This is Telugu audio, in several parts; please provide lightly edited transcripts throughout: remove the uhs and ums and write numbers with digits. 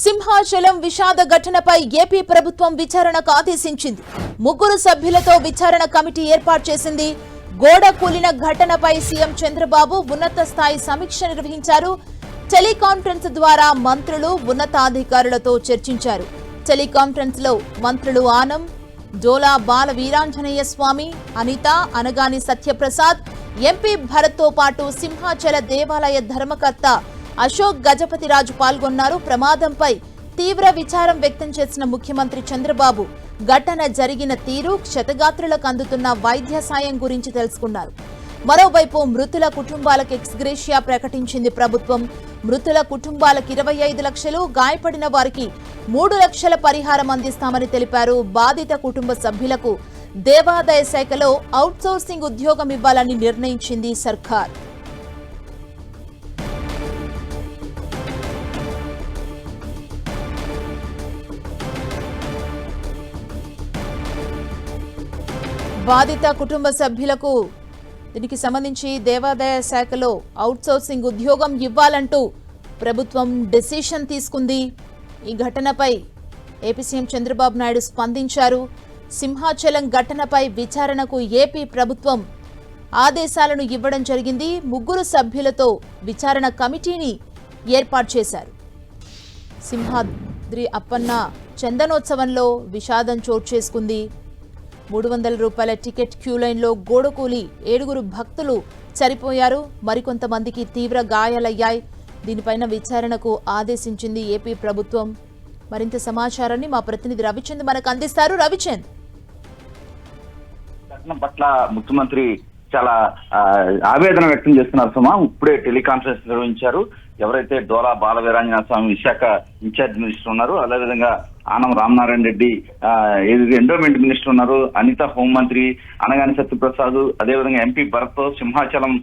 సింహాచలం విషాద ఘటనపై ఏపీ ప్రభుత్వం విచారణకు ఆదేశించింది. 3 సభ్యులతో విచారణ కమిటీ ఏర్పాటు చేసింది. గోడ కూలిన ఘటనపై సీఎం చంద్రబాబు ఉన్నత స్థాయి సమీక్ష నిర్వహించారు. టెలికాన్ఫరెన్స్ ద్వారా మంత్రులు ఉన్నతాధికారులతో చర్చించారు. టెలికాన్ఫరెన్స్ లో మంత్రులు ఆనం, డోలా బాల వీరాంజనేయ స్వామి, అనిత, అనగాని సత్యప్రసాద్, ఎంపీ భరత్ తో పాటు సింహాచల దేవాలయ ధర్మకర్త అశోక్ గజపతిరాజు పాల్గొన్నారు. ప్రమాదంపై తీవ్ర విచారం వ్యక్తం చేసిన ముఖ్యమంత్రి చంద్రబాబు ఘటన జరిగిన తీరు, క్షతగాత్రులకు అందుతున్న వైద్య సాయం గురించి తెలుసుకున్నారు. మరోవైపు మృతుల కుటుంబాలకు ఎక్స్గ్రేషియా ప్రకటించింది ప్రభుత్వం. మృతుల కుటుంబాలకు 25 లక్షలు, గాయపడిన వారికి 3 లక్షల పరిహారం అందిస్తామని తెలిపారు. బాధిత కుటుంబ సభ్యులకు దేవాదాయ శాఖలో అవుట్సోర్సింగ్ ఉద్యోగం ఇవ్వాలని నిర్ణయించింది సర్కార్. బాధిత కుటుంబ సభ్యులకు దీనికి సంబంధించి దేవాదాయ శాఖలో అవుట్సోర్సింగ్ ఉద్యోగం ఇవ్వాలంటూ ప్రభుత్వం డెసిషన్ తీసుకుంది. ఈ ఘటనపై ఏపీ సీఎం చంద్రబాబు నాయుడు స్పందించారు. సింహాచలం ఘటనపై విచారణకు ఏపీ ప్రభుత్వం ఆదేశాలను ఇవ్వడం జరిగింది. 3 సభ్యులతో విచారణ కమిటీని ఏర్పాటు చేశారు. సింహాద్రి అప్పన్న చందనోత్సవంలో విషాదం చోటు చేసుకుంది. 300 రూపాయల టికెట్ క్యూ లైన్లో గోడకూలి 7 భక్తులు చనిపోయారు. మరికొంతమందికి తీవ్ర గాయాలయ్యాయి. దీనిపైన విచారణకు ఆదేశించింది ఏపీ ప్రభుత్వం. మరింత సమాచారాన్ని మా ప్రతినిధి రవిచంద్ మనకు అందిస్తారు. రవిచంద్, ఘటన పట్ల ముఖ్యమంత్రి చాలా ఆవేదన వ్యక్తం చేస్తున్నారు. సుమా, ఇప్పుడే టెలికాన్ఫరెన్స్ నిర్వహించారు. ఎవరైతే డోలా బాల వీరాంజనేయ స్వామి విశాఖ ఇన్ఛార్జ్ మినిస్టర్ ఉన్నారు, అదేవిధంగా ఆనం రామనారాయణ రెడ్డి ఎండోమెంట్ మినిస్టర్ ఉన్నారు, అనిత హోంమంత్రి, అనగాని సత్యప్రసాద్, అదేవిధంగా ఎంపీ భరత్, సింహాచలం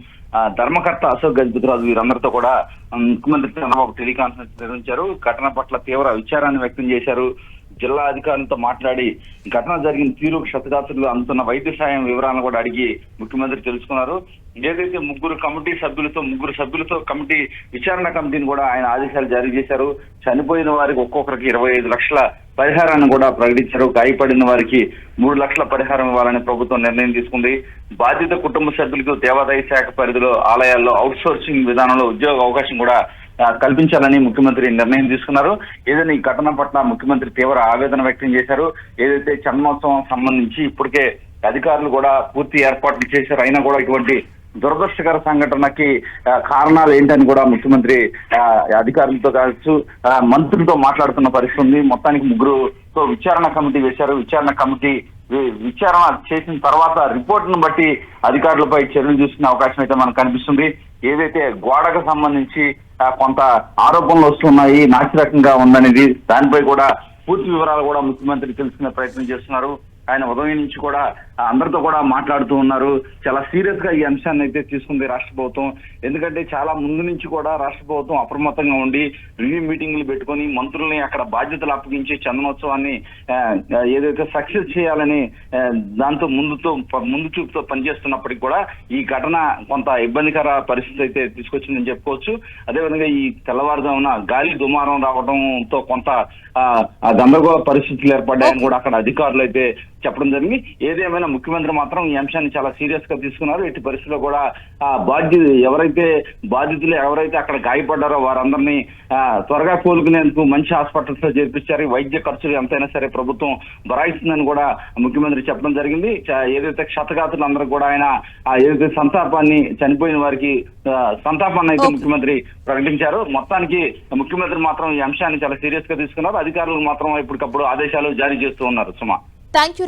ధర్మకర్త అశోక్ గజపతిరాజు, వీరందరితో కూడా ముఖ్యమంత్రి చంద్రబాబు టెలికాన్ఫరెన్స్ నిర్వహించారు. ఘటన పట్ల తీవ్ర విచారాన్ని వ్యక్తం చేశారు. జిల్లా అధికారులతో మాట్లాడి ఘటన జరిగిన తీరు, క్షతగాత్రులు అందుతున్న వైద్య సాయం వివరాలను కూడా అడిగి ముఖ్యమంత్రి తెలుసుకున్నారు. ఏదైతే 3 సభ్యులతో కమిటీ విచారణ కమిటీని కూడా ఆయన ఆదేశాలు జారీ చేశారు. చనిపోయిన వారికి ఒక్కొక్కరికి 25 లక్షల పరిహారాన్ని కూడా ప్రకటించారు. గాయపడిన వారికి 3 లక్షల పరిహారం ఇవ్వాలని ప్రభుత్వం నిర్ణయం తీసుకుంది. బాధిత కుటుంబ సభ్యులకు దేవాదాయ శాఖ పరిధిలో ఆలయాల్లో అవుట్సోర్సింగ్ విధానంలో ఉద్యోగ అవకాశం కూడా కల్పించాలని ముఖ్యమంత్రి నిర్ణయం తీసుకున్నారు. ఏదైనా ఈ ఘటన పట్ల ముఖ్యమంత్రి తీవ్ర ఆవేదన వ్యక్తం చేశారు. ఏదైతే చందనోత్సవం సంబంధించి ఇప్పటికే అధికారులు కూడా పూర్తి ఏర్పాట్లు చేశారు. అయినా కూడా ఇటువంటి దురదృష్టకర సంఘటనకి కారణాలు ఏంటని కూడా ముఖ్యమంత్రి అధికారులతో కావచ్చు, మంత్రులతో మాట్లాడుతున్న పరిస్థితి ఉంది. మొత్తానికి 3తో విచారణ కమిటీ వేశారు. విచారణ చేసిన తర్వాత రిపోర్టును బట్టి అధికారులపై చర్యలు తీసుకునే అవకాశం అయితే మనకు కనిపిస్తుంది. ఏదైతే గోడకు సంబంధించి కొంత ఆరోపణలు వస్తున్నాయి, నాసిరకంగా ఉందనేది, దానిపై కూడా పూర్తి వివరాలు కూడా ముఖ్యమంత్రి తెలుసుకునే ప్రయత్నం చేస్తున్నారు. ఆయన ఉదయం నుంచి కూడా అందరితో కూడా మాట్లాడుతూ ఉన్నారు. చాలా సీరియస్ గా ఈ అంశాన్ని అయితే తీసుకుంది రాష్ట్ర ప్రభుత్వం. ఎందుకంటే చాలా ముందు నుంచి కూడా రాష్ట్ర ప్రభుత్వం అప్రమత్తంగా ఉండి రివ్యూ మీటింగ్లు పెట్టుకుని మంత్రుల్ని అక్కడ బాధ్యతలు అప్పగించి చందనోత్సవాన్ని ఏదైతే సక్సెస్ చేయాలని దాంతో ముందు చూపుతో పనిచేస్తున్నప్పటికీ కూడా ఈ ఘటన కొంత ఇబ్బందికర పరిస్థితి అయితే తీసుకొచ్చిందని చెప్పుకోవచ్చు. అదేవిధంగా ఈ తెల్లవారుజామున గాలి దుమారం రావడంతో కొంత గందరగోళ పరిస్థితులు ఏర్పడ్డాయని కూడా అక్కడ అధికారులు అయితే చెప్పడం జరిగింది. ఏదేమైనా ముఖ్యమంత్రి మాత్రం ఈ అంశాన్ని చాలా సీరియస్ గా తీసుకున్నారు. ఎట్టి పరిస్థితుల్లో కూడా బాధితులు ఎవరైతే అక్కడ గాయపడ్డారో వారందరినీ త్వరగా కోలుకునేందుకు మంచి హాస్పిటల్స్ లో చేర్పించారు. వైద్య ఖర్చులు ఎంతైనా సరే ప్రభుత్వం భరాయిస్తుందని కూడా ముఖ్యమంత్రి చెప్పడం జరిగింది. ఏదైతే క్షతగాత్రులు అందరూ కూడా ఆయన ఏదైతే చనిపోయిన వారికి సంతాపాన్ని అయితే ముఖ్యమంత్రి ప్రకటించారు. మొత్తానికి ముఖ్యమంత్రి మాత్రం ఈ అంశాన్ని చాలా సీరియస్ గా తీసుకున్నారు. అధికారులు మాత్రం ఇప్పటికప్పుడు ఆదేశాలు జారీ చేస్తూ ఉన్నారు. సుమా, థ్యాంక్ యూ.